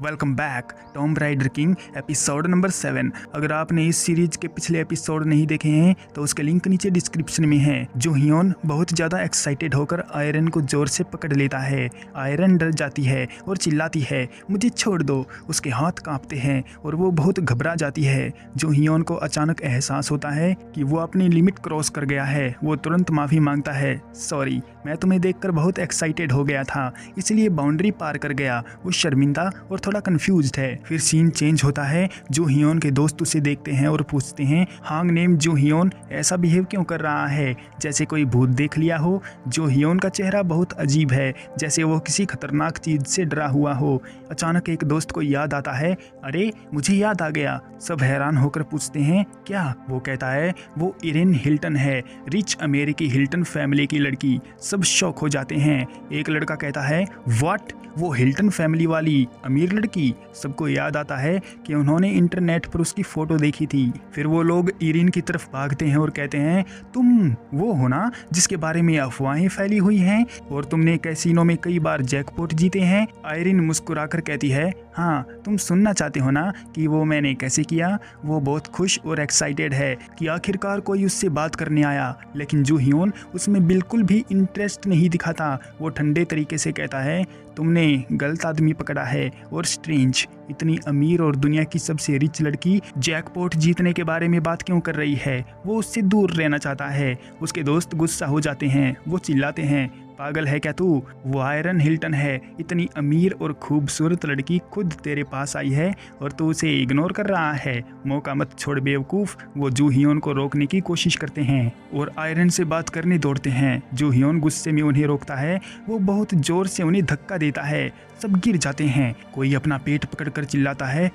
Welcome back Tom rider king episode number 7। अगर आपने इस सीरीज के पिछले एपिसोड नहीं देखे हैं तो उसके लिंक नीचे डिस्क्रिप्शन में है। जो हियोन बहुत ज़्यादा एक्साइटेड होकर आयरन को जोर से पकड़ लेता है। आयरन डर जाती है और चिल्लाती है, मुझे छोड़ दो। उसके हाथ कांपते हैं और वो बहुत घबरा जाती है। जो हियोन को अचानक एहसास होता है कि वो अपनी लिमिट क्रॉस कर गया है, वो तुरंत माफ़ी मांगता है। सॉरी, मैं तुम्हें देखकर बहुत एक्साइटेड हो गया था, इसलिए बाउंड्री पार कर गया। वो शर्मिंदा और थोड़ा कंफ्यूज्ड है। फिर सीन चेंज होता है। जो हियोन के दोस्त उसे देखते हैं और पूछते हैं, हांग नेम जो हियोन ऐसा बिहेव क्यों कर रहा है, जैसे कोई भूत देख लिया हो। जो हियोन का चेहरा बहुत अजीब है, जैसे वो किसी खतरनाक चीज से डरा हुआ हो। अचानक एक दोस्त को याद आता है, अरे मुझे याद आ गया। सब हैरान होकर पूछते हैं, क्या? वो कहता है, वो इरेन हिल्टन है, रिच अमेरिकी हिल्टन फैमिली की लड़की। सब शॉक हो जाते हैं। एक लड़का कहता है, व्हाट, वो हिल्टन फैमिली वाली अमीर लड़की? सबको याद आता है कि उन्होंने इंटरनेट पर उसकी फोटो देखी थी। फिर वो लोग इरिन की तरफ भागते हैं और कहते हैं, तुम वो हो ना जिसके बारे में अफवाहें फैली हुई हैं और तुमने कैसीनो में कई बार जैकपॉट जीते हैं। आयरिन मुस्कुराकर कहती है, हाँ, तुम सुनना चाहते हो ना कि वो मैंने कैसे किया। वो बहुत खुश और एक्साइटेड है कि आखिरकार कोई उससे बात करने आया, लेकिन जो हियोन उसमें बिल्कुल भी इंटरेस्ट नहीं दिखाता। वो ठंडे तरीके से कहता है, तुमने गलत आदमी पकड़ा है। और स्ट्रेंज, इतनी अमीर और दुनिया की सबसे रिच लड़की जैकपॉट जीतने के बारे में बात क्यों कर रही है? वो उससे दूर रहना चाहता है। उसके दोस्त गुस्सा हो जाते हैं। वो चिल्लाते हैं, पागल है क्या तू? वो आयरन हिल्टन है, इतनी अमीर और खूबसूरत लड़की खुद तेरे पास आई है और तू उसे इग्नोर कर रहा है। मौका मत छोड़ बेवकूफ़। वो जो हियोन को रोकने की कोशिश करते हैं और आयरन से बात करने दौड़ते हैं। जो हियोन गुस्से में उन्हें रोकता है। वो बहुत जोर से उन्हें धक्का देता है। सब गिर जाते हैं। कोई अपना पेट पकड़कर चिल्लाता है,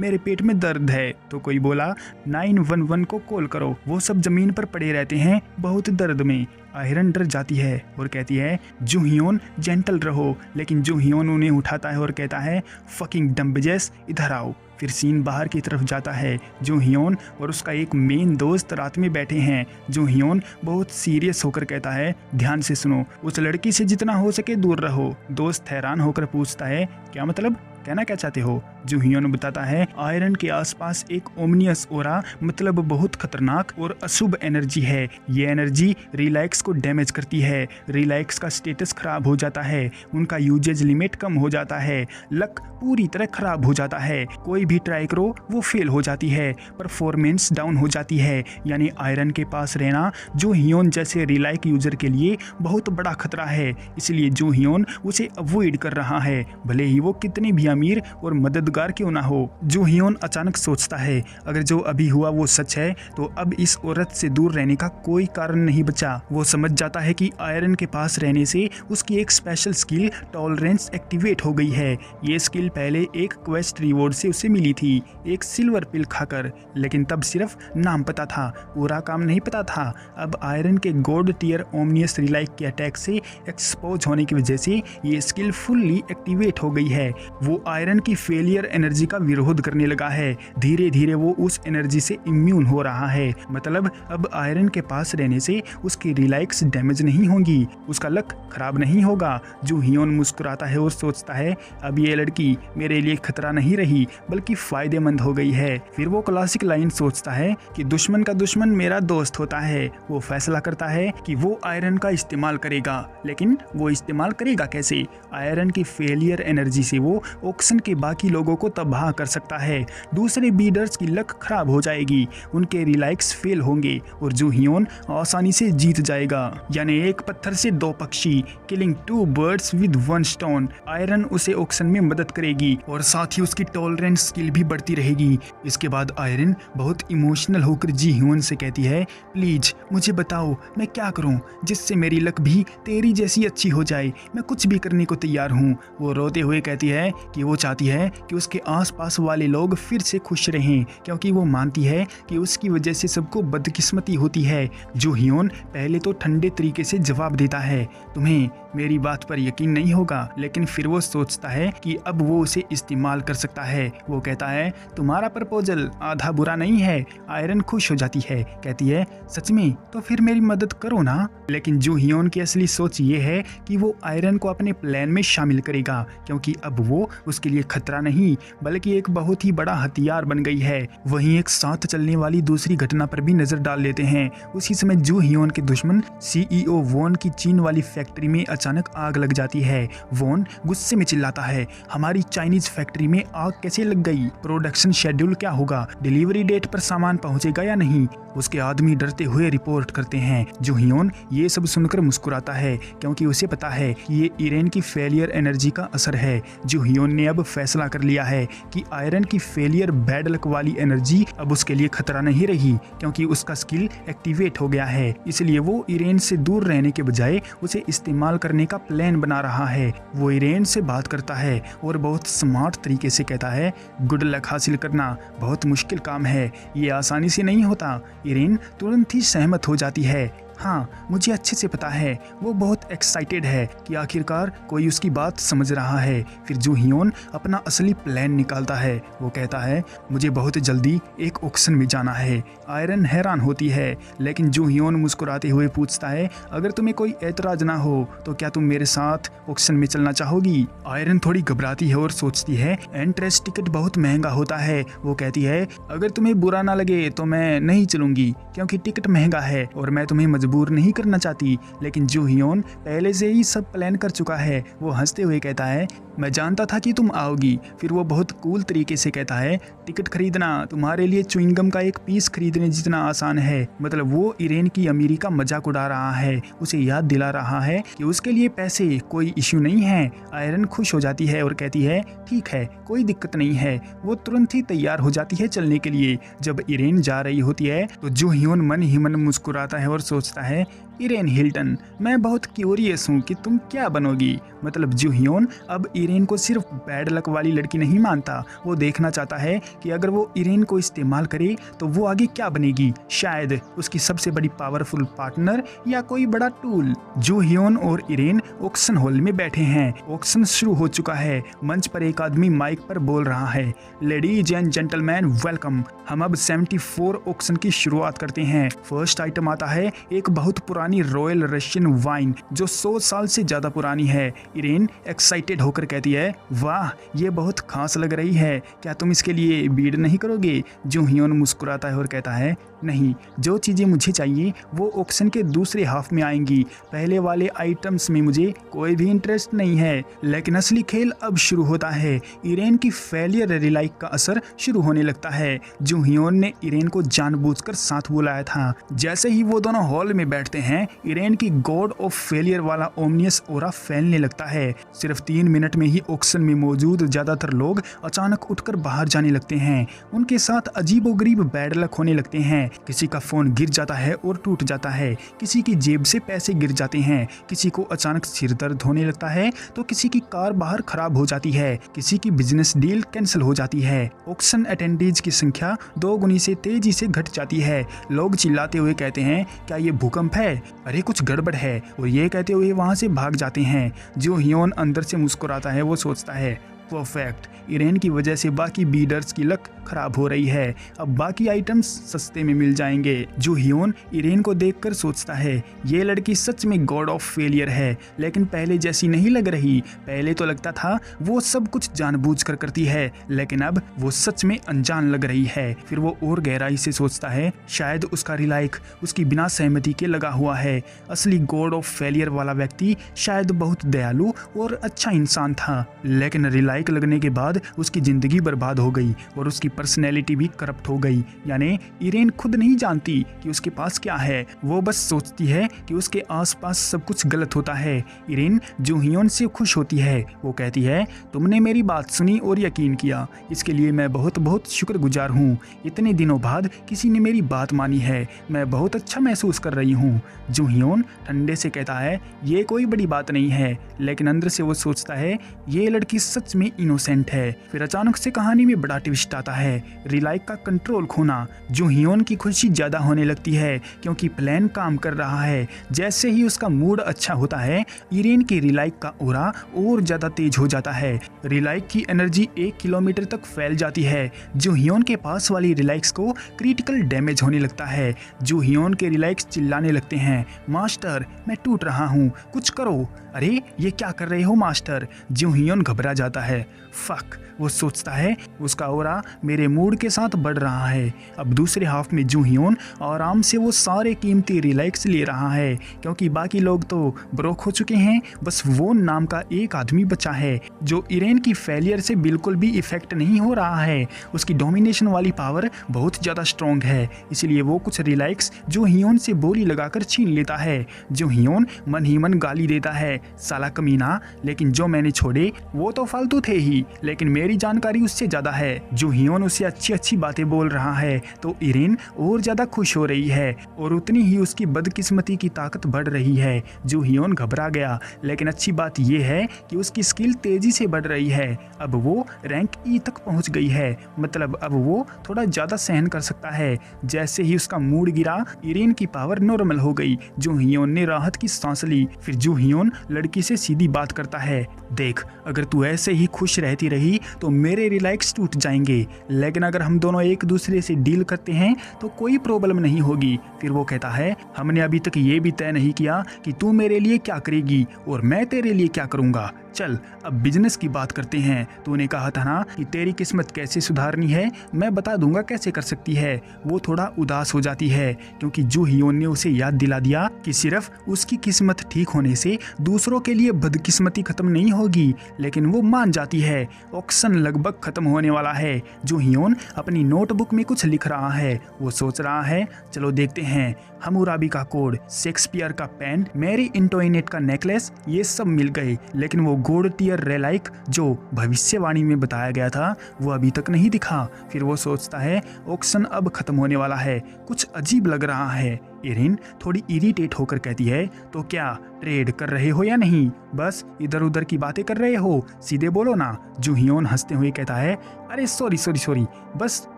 मेरे पेट में दर्द है। तो कोई बोला, 911 को कॉल करो। वो सब जमीन पर पड़े रहते हैं, बहुत दर्द में। आयरन डर जाती है और कहती है, जो हियोन जेंटल रहो। लेकिन जो हियोन उन्हें उठाता है और कहता है, फकिंग डम्बजेस, इधर आओ। फिर सीन बाहर की तरफ जाता है। जो हियोन और उसका एक मेन दोस्त रात में बैठे हैं। जो हियोन बहुत सीरियस होकर कहता है, ध्यान से सुनो, उस लड़की से जितना हो सके दूर रहो। दोस्त हैरान होकर पूछता है, क्या मतलब, कहना क्या चाहते हो? जो हियोन बताता है, आयरन के आसपास एक ओमनियस ओरा, मतलब बहुत खतरनाक और अशुभ एनर्जी है। ये एनर्जी रिलैक्स को डैमेज करती है। रिलैक्स का स्टेटस खराब हो जाता है, उनका यूजेज लिमिट कम हो जाता है, लक पूरी तरह खराब हो जाता है। कोई भी ट्राई करो वो फेल हो जाती है, परफॉर्मेंस डाउन हो जाती है। यानी आयरन के पास रहना जो हियोन जैसे रिलैक यूजर के लिए बहुत बड़ा खतरा है। इसलिए जो हियोन उसे अवॉइड कर रहा है, भले ही वो कितनी भी अमीर और मददगार क्यों ना हो। जो हियोन अचानक सोचता है, अगर जो अभी हुआ वो सच है तो अब इस औरत से दूर रहने का कोई कारण नहीं बचा। वो समझ जाता है कि आयरन के पास रहने से उसकी एक स्पेशल स्किल टॉलरेंस एक्टिवेट हो गई है। ये स्किल पहले एक क्वेस्ट रिवॉर्ड से उसे मिली थी, एक सिल्वर पिल खाकर, लेकिन तब सिर्फ नाम पता था, पूरा काम नहीं पता था। अब आयरन के गोल्ड टियर ओमनियस रिलाइक के अटैक से एक्सपोज होने की वजह से ये स्किल फुल्ली एक्टिवेट हो गई है। वो आयरन की फेलियर एनर्जी का विरोध करने लगा है। धीरे धीरे वो उस एनर्जी से इम्यून हो रहा है। मतलब अब आयरन के पास रहने से उसकी रिलैक्स डैमेज नहीं होंगी, उसका लक खराब नहीं होगा। जो हियोन मुस्कुराता है और सोचता है, अब ये लड़की मेरे लिए खतरा नहीं रही बल्कि फायदेमंद हो गई है। फिर वो क्लासिक लाइन सोचता है कि दुश्मन का दुश्मन मेरा दोस्त होता है। वो फैसला करता है कि वो आयरन का इस्तेमाल करेगा, लेकिन वो इस्तेमाल करेगा कैसे? आयरन की फेलियर एनर्जी से वो ऑक्शन के बाकी लोगों को तबाह कर सकता है। दूसरे बीडर्स की लक खराब हो जाएगी, उनके रिलैक्स फेल होंगे और जो हियोन आसानी से जीत जाएगा। यानी एक पत्थर से दो पक्षी, killing 2 birds with 1 stone. Iron उसे ऑक्शन में मदद करेगी और साथ ही उसकी टॉलरेंस स्किल भी बढ़ती रहेगी। इसके बाद आयरन बहुत इमोशनल होकर जी हियोन से कहती है, प्लीज मुझे बताओ मैं क्या करूं जिससे मेरी लक भी तेरी जैसी अच्छी हो जाए। मैं कुछ भी करने को तैयार हूं। वो रोते हुए कहती है कि वो चाहती है कि उसके आसपास वाले लोग फिर से खुश रहें, क्योंकि वो मानती है कि उसकी वजह से सबको बदकिस्मती होती है। जो हियोन पहले तो ठंडे तरीके से जवाब देता है, तुम्हें मेरी बात पर यकीन नहीं होगा, लेकिन फिर वो सोचता है कि अब वो उसे इस्तेमाल कर सकता है। वो कहता है तुम्हारा प्रपोजल आधा बुरा नहीं है। आयरन खुश हो जाती है, कहती है सच में, तो फिर मेरी मदद करो ना। लेकिन जू हियोन की असली सोच ये है कि वो आयरन को अपने प्लान में शामिल करेगा, क्योंकि अब वो उसके लिए खतरा नहीं बल्कि एक बहुत ही बड़ा हथियार बन गई है। वहीं एक साथ चलने वाली दूसरी घटना पर भी नजर डाल लेते हैं। उसी समय जू हियोन के दुश्मन CEO वॉन की चीन वाली फैक्ट्री में अचानक आग लग जाती है। वॉन गुस्से में चिल्लाता है हमारी चाइनीज फैक्ट्री में आग कैसे लग गई? प्रोडक्शन शेड्यूल क्या होगा? डिलीवरी डेट पर सामान पहुंचेगा या नहीं? उसके आदमी डरते हुए रिपोर्ट करते हैं। जू हियोन ये सब सुनकर मुस्कुराता है, क्योंकि उसे पता है कि ये इरेन की फेलियर एनर्जी का असर है। जू हियोन ने अब फैसला कर लिया है कि आयरन की फेलियर बैड लक वाली एनर्जी अब उसके लिए खतरा नहीं रही, क्योंकि उसका स्किल एक्टिवेट हो गया है। इसलिए वो इरेन से दूर रहने के बजाय उसे इस्तेमाल करने का प्लान बना रहा है। वो इरेन से बात करता है और बहुत स्मार्ट तरीके से कहता है गुड लक हासिल करना बहुत मुश्किल काम है, ये आसानी से नहीं होता। इरेन तुरंत ही सहमत हो जाती है। हाँ, मुझे अच्छे से पता है। वो बहुत एक्साइटेड है कि आखिरकार कोई उसकी बात समझ रहा है। फिर जू हियोन अपना असली प्लान निकालता है। वो कहता है मुझे बहुत जल्दी एक ऑक्शन में जाना है। आयरन हैरान होती है, लेकिन जू हियोन मुस्कुराते हुए पूछता है अगर तुम्हें कोई एतराज ना हो तो क्या तुम मेरे साथ ऑक्शन में चलना चाहोगी? आयरन थोड़ी घबराती है और सोचती है एंट्रेंस टिकट बहुत महंगा होता है। वो कहती है अगर तुम्हें बुरा ना लगे तो मैं नहीं चलूंगी, क्योंकि टिकट महंगा है और मैं तुम्हें मजबूर नहीं करना चाहती। लेकिन जू हियोन पहले से ही सब प्लान कर चुका है। वो हंसते हुए कहता है मैं जानता था कि तुम आओगी। फिर वो बहुत कूल तरीके से कहता है टिकट खरीदना तुम्हारे लिए च्युइंगम का एक पीस खरीदने जितना आसान है। मतलब वो इरेन की अमीरी का मजाक उड़ा रहा है, उसे याद दिला रहा है कि उसके लिए पैसे कोई इश्यू नहीं है। आयरन खुश हो जाती है और कहती है ठीक है, कोई दिक्कत नहीं है। वो तुरंत ही तैयार हो जाती है चलने के लिए। जब इरेन जा रही होती है तो जू हियोन मन ही मन मुस्कुराता है और सोचता है इरेन हिल्टन, मैं बहुत क्यूरियस हूँ कि तुम क्या बनोगी। मतलब जू हियोन अब इरेन को सिर्फ बैड लक वाली लड़की नहीं मानता, वो देखना चाहता है कि अगर वो इरेन को इस्तेमाल करे तो वो आगे क्या बनेगी। शायद उसकी सबसे बड़ी पावरफुल पार्टनर या कोई बड़ा टूल। जू हियोन और इरेन ऑक्शन हॉल में बैठे हैं। ऑक्शन शुरू हो चुका है। मंच पर एक आदमी माइक पर बोल रहा है लेडीज एंड जेंटलमैन वेलकम। हम अब 74 ऑक्शन की शुरुआत करते हैं। फर्स्ट आइटम आता है एक बहुत पुरानी रॉयल रशियन वाइन जो 100 साल से ज्यादा पुरानी है। इरेन एक्साइटेड होकर कहती है वाह, ये बहुत खास लग रही है, क्या तुम इसके लिए बीड नहीं करोगे? जू हियोन मुस्कुराता है और कहता है नहीं, जो चीज़ें मुझे चाहिए वो ऑक्शन के दूसरे हाफ में आएंगी। पहले वाले आइटम्स में मुझे कोई भी इंटरेस्ट नहीं है। लेकिन असली खेल अब शुरू होता है। इरेन की फेलियर रिलाइक का असर शुरू होने लगता है। जू हियोन ने इरेन को जानबूझकर साथ बुलाया था। जैसे ही वो दोनों हॉल में बैठते हैं, इरेन की गॉड ऑफ फेलियर वाला ओमनियस ऑरा फैलने लगता है। सिर्फ 3 मिनट में ही ऑक्शन में मौजूद ज्यादातर लोग अचानक उठकर बाहर जाने लगते हैं। उनके साथ अजीबोगरीब बैड लक होने लगते हैं। किसी का फोन गिर जाता है और टूट जाता है, किसी की जेब से पैसे गिर जाते हैं, किसी को अचानक सिर दर्द होने लगता है तो किसी की कार बाहर खराब हो जाती है, किसी की बिजनेस डील कैंसिल हो जाती है। ऑक्शन अटेंडेज की संख्या 2 गुनी से तेजी से घट जाती है। लोग चिल्लाते हुए कहते हैं क्या ये भूकंप है? अरे कुछ गड़बड़ है, और ये कहते हुए वहां से भाग जाते हैं। जो हियोन अंदर से मुस्कुराता है, वो सोचता है परफेक्ट, इरेन की वजह से बाकी बीडर्स की लक खराब हो रही है, अब बाकी आइटम्स सस्ते में मिल जाएंगे। जो हियोन इरेन को देखकर सोचता है ये लड़की सच में गॉड ऑफ फेलियर है, लेकिन पहले जैसी नहीं लग रही। पहले तो लगता था वो सब कुछ जानबूझकर करती है, लेकिन अब वो सच में अनजान लग रही है। फिर वो और गहराई से सोचता है शायद उसका रिलाइक उसकी बिना सहमति के लगा हुआ है। असली गॉड ऑफ फेलियर वाला व्यक्ति शायद बहुत दयालु और अच्छा इंसान था, लेकिन रिलाइक लगने के बाद उसकी जिंदगी बर्बाद हो गई और उसकी पर्सनैलिटी भी करप्ट हो गई। यानी इरेन खुद नहीं जानती कि उसके पास क्या है, वो बस सोचती है कि उसके आसपास सब कुछ गलत होता है। इरेन जो हियोन से खुश होती है, वो कहती है तुमने मेरी बात सुनी और यकीन किया, इसके लिए मैं बहुत बहुत शुक्रगुजार हूँ। इतने दिनों बाद किसी ने मेरी बात मानी है, मैं बहुत अच्छा महसूस कर रही हूँ। जो हियोन ठंडे से कहता है ये कोई बड़ी बात नहीं है, लेकिन अंदर से वो सोचता है ये लड़की सच में इनोसेंट है। है। फिर अचानक से कहानी में बड़ा ट्विस्ट आता है, रिलाइक का कंट्रोल खोना। जो हियोन की खुशी ज्यादा होने लगती है क्योंकि प्लान काम कर रहा है। जैसे ही उसका मूड अच्छा होता है, इरेन की रिलाइक का ऑरा और ज्यादा तेज हो जाता है। रिलाइक की एनर्जी 1 किलोमीटर तक फैल जाती है। जो हियोन के पास वाली रिलाइक्स को क्रिटिकल डैमेज होने लगता है। जो हियोन के रिलाइक्स चिल्लाने लगते हैं, मास्टर मैं टूट रहा हूँ, कुछ करो। अरे ये क्या कर रहे हो मास्टर। जो हियोन घबरा जाता है। फक, वो सोचता है उसका ऑरा मेरे मूड के साथ बढ़ रहा है। अब दूसरे हाफ में जो हियोन आराम से वो सारे कीमती रिलैक्स ले रहा है क्योंकि बाकी लोग तो ब्रोक हो चुके हैं। बस वो नाम का एक आदमी बचा है जो इरेन की फेलियर से बिल्कुल भी इफेक्ट नहीं हो रहा है। उसकी डोमिनेशन वाली पावर बहुत ज़्यादा स्ट्रॉन्ग है, इसलिए वो कुछ रिलैक्स जो हियोन से बोली लगाकर छीन लेता है। जो हियोन मन ही मन गाली देता है, साला कमीना, लेकिन जो मैंने छोड़े वो तो फालतू थे ही, लेकिन मेरी जानकारी उससे ज़्यादा है। जो हियोन उसे अच्छी अच्छी बातें बोल रहा है तो इरेन और ज़्यादा खुश हो रही है और उतनी ही उसकी बदकिस्मती की ताकत बढ़ रही है। जो हियोन घबरा गया, लेकिन अच्छी बात यह है कि उसकी स्किल तेजी से बढ़ रही है। अब वो रैंक ई तक पहुंच गई है, मतलब अब वो थोड़ा ज़्यादा सहन कर सकता है। जैसे ही उसका मूड गिरा, इरेन की पावर नॉर्मल हो गई। जो हियोन ने राहत की सांस ली। फिर जो हियोन लड़की से सीधी बात करता है, देख अगर तू ऐसे ही खुश रहती रही तो मेरे रिलैक्स टूट जाएंगे, लेकिन अगर हम दोनों एक दूसरे से डील करते हैं तो कोई प्रॉब्लम नहीं होगी। फिर वो कहता है, हमने अभी तक ये भी तय नहीं किया कि तू मेरे लिए क्या करेगी और मैं तेरे लिए क्या करूँगा। चल अब बिजनेस की बात करते हैं। तूने कहा था ना कि तेरी किस्मत कैसे सुधारनी है, मैं बता दूंगा कैसे कर सकती है। वो थोड़ा उदास हो जाती है क्योंकि जो हियोन ने उसे याद दिला दिया कि सिर्फ उसकी किस्मत ठीक होने से दूसरों के लिए बदकिस्मती खत्म नहीं होगी, लेकिन वो मान जाती है। ऑक्शन लगभग खत्म होने वाला है। जो हियोन अपनी नोटबुक में कुछ लिख रहा है। वो सोच रहा है, चलो देखते हैं। हमूराबी का कोड, शेक्सपियर का पेन, मैरी एंटोइनेट का नेकलेस, ये सब मिल गए, लेकिन वो गोल्ड टियर रिलाइक जो भविष्यवाणी में बताया गया था वो अभी तक नहीं दिखा। फिर वो सोचता है ऑक्शन अब खत्म होने वाला है, कुछ अजीब लग रहा है। इरेन थोड़ी इरिटेट होकर कहती है, तो क्या ट्रेड कर रहे हो या नहीं, बस इधर उधर की बातें कर रहे हो, सीधे बोलो ना। जो हियोन हंसते हुए कहता है, अरे सॉरी, बस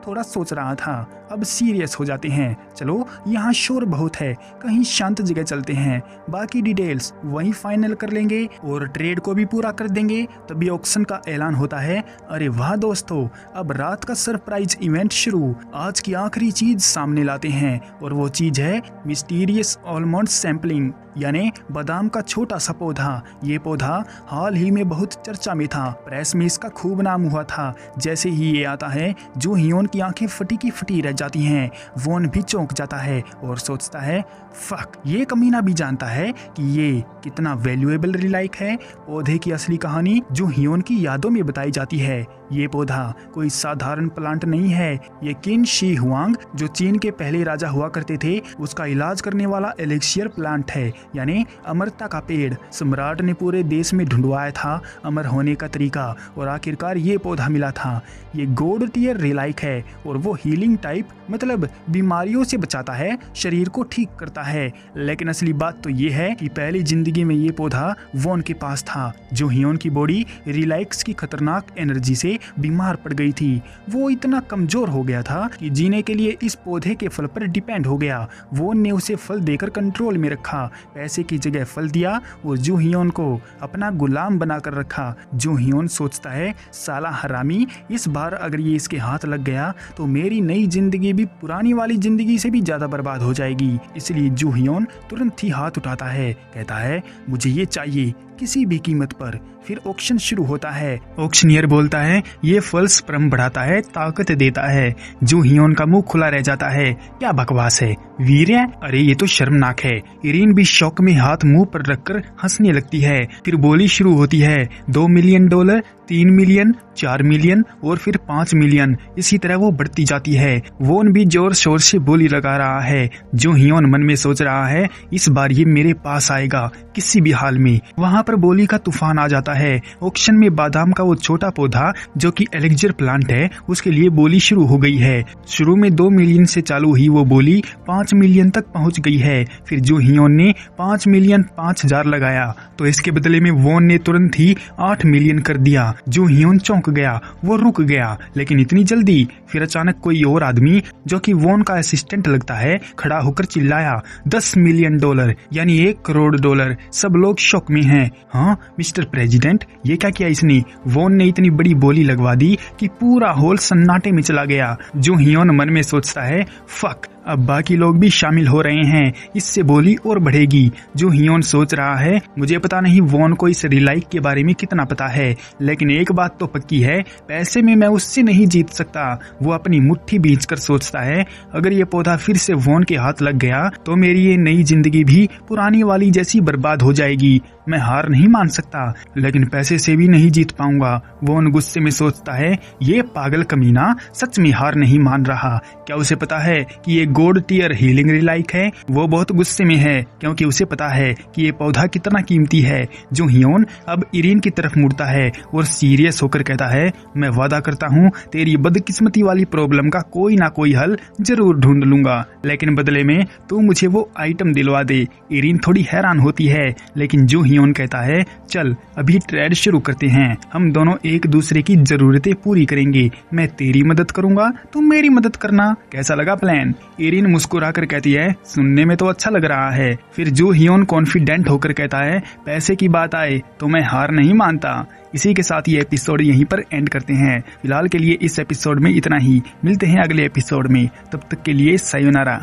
थोड़ा सोच रहा था। अब सीरियस हो जाते हैं। चलो यहाँ शोर बहुत है, कहीं शांत जगह चलते हैं, बाकी डिटेल्स वहीं फाइनल कर लेंगे और ट्रेड को भी पूरा कर देंगे। तभी ऑक्शन का ऐलान होता है। अरे वाह दोस्तों, अब रात का सरप्राइज इवेंट शुरू। आज की आखिरी चीज सामने लाते हैं और वो चीज है मिस्टीरियस आलमंड सैंपलिंग, यानी बादाम का छोटा सा पौधा। ये पौधा हाल ही में बहुत चर्चा में था, प्रेस में इसका खूब नाम हुआ था। जैसे ही ये आता है, जो हियोन की आंखें फटी की फटी रह जाती हैं। वोन भी चौंक जाता है और सोचता है, फक, ये कमीना भी जानता है कि ये कितना वैल्यूएबल रिलाइक है। पौधे की असली कहानी जो हियोन की यादों में बताई जाती है। ये पौधा कोई साधारण प्लांट नहीं है, ये किन शी हुआंग जो चीन के पहले राजा हुआ करते थे उसका इलाज करने वाला एलेक्सियर प्लांट है, यानी अमरता का पेड़। सम्राट ने पूरे देश में ढूंढवाया था अमर होने का तरीका और आखिरकार ये पौधा मिला था। ये गोल्ड टियर रिलाइक है और वो हीलिंग टाइप, मतलब बीमारियों से बचाता है, शरीर को ठीक करता है। लेकिन असली बात तो ये है कि पहली जिंदगी में ये पौधा वोन के पास था। जो हियोन की बॉडी रिलाइक्स की खतरनाक एनर्जी से बीमार पड़ गई थी। वो इतना कमजोर हो गया था कि जीने के लिए इस पौधे के फल पर डिपेंड हो गया। वोन ने उसे फल देकर कंट्रोल में रखा, पैसे की जगह फल दिया और जो हियोन को अपना गुलाम बनाकर रखा। जो हियोन सोचता है, साला हरामी, इस बार अगर ये इसके हाथ लग गया तो मेरी नई जिंदगी भी पुरानी वाली जिंदगी से भी ज्यादा बर्बाद हो जाएगी। इसलिए जो हियोन तुरंत ही हाथ उठाता है, कहता है मुझे ये चाहिए किसी भी कीमत पर। फिर ऑक्शन शुरू होता है। ऑक्शनियर बोलता है, ये फल स्पर्म बढ़ाता है, ताकत देता है। जो हियोन का मुंह खुला रह जाता है, क्या बकवास है वीर्य, अरे ये तो शर्मनाक है। इरीन भी शौक में हाथ मुंह पर रखकर हंसने लगती है। फिर बोली शुरू होती है, $2 मिलियन, 3 मिलियन, 4 मिलियन और फिर 5 मिलियन। इसी तरह वो बढ़ती जाती है। वोन भी जोर शोर से बोली लगा रहा है। जो हियोन मन में सोच रहा है, इस बार ये मेरे पास आएगा किसी भी हाल में। वहाँ पर बोली का तूफान आ जाता है। ऑक्शन में बादाम का वो छोटा पौधा जो कि एलेक्सियर प्लांट है, उसके लिए बोली शुरू हो गई है। शुरू में 2 मिलियन से चालू हुई वो बोली 5 मिलियन तक पहुँच गई है। फिर जो हियोन ने 5 मिलियन 5,000 लगाया तो इसके बदले में वोन ने तुरंत ही 8 मिलियन कर दिया। जो हियोन चौंक गया, वो रुक गया, लेकिन इतनी जल्दी? फिर अचानक कोई और आदमी जो कि वॉन का असिस्टेंट लगता है खड़ा होकर चिल्लाया, $10 मिलियन, यानी $1 करोड़। सब लोग शॉक में हैं। हाँ मिस्टर प्रेसिडेंट, ये क्या किया इसने? वॉन ने इतनी बड़ी बोली लगवा दी कि पूरा हॉल सन्नाटे में चला गया। जो हियोन मन में सोचता है, फक, अब बाकी लोग भी शामिल हो रहे हैं, इससे बोली और बढ़ेगी। जो हियोन सोच रहा है, मुझे पता नहीं वॉन को इस रिलाइक के बारे में कितना पता है, लेकिन एक बात तो पक्की है, पैसे में मैं उससे नहीं जीत सकता। वो अपनी मुट्ठी बींचकर सोचता है, अगर ये पौधा फिर से वॉन के हाथ लग गया तो मेरी ये नई जिंदगी भी पुरानी वाली जैसी बर्बाद हो जाएगी। मैं हार नहीं मान सकता, लेकिन पैसे से भी नहीं जीत पाऊंगा। वॉन गुस्से में सोचता है, ये पागल कमीना सच में हार नहीं मान रहा। क्या उसे पता है कि ये गोल्ड टीयर हीलिंग रिलाइक है? वो बहुत गुस्से में है क्योंकि उसे पता है कि ये पौधा कितना कीमती है। जो हियोन अब इरीन की तरफ मुड़ता है और सीरियस होकर कहता है, मैं वादा करता हूँ तेरी बदकिस्मती वाली प्रॉब्लम का कोई ना कोई हल जरूर ढूंढ लूंगा, लेकिन बदले में तू मुझे वो आइटम दिलवा दे। इरीन थोड़ी हैरान होती है, लेकिन जो हियोन कहता है, चल अभी ट्रेड शुरू करते हैं, हम दोनों एक दूसरे की जरूरतें पूरी करेंगे। मैं तेरी मदद करूंगा, तुम मेरी मदद करना। कैसा लगा प्लान? इरीन मुस्कुराकर कहती है, सुनने में तो अच्छा लग रहा है। फिर जो हियोन कॉन्फिडेंट होकर कहता है, पैसे की बात आए तो मैं हार नहीं मानता। इसी के साथ ये एपिसोड यहीं पर एंड करते हैं। फिलहाल के लिए इस एपिसोड में इतना ही। मिलते हैं अगले एपिसोड में, तब तक के लिए सायोनारा।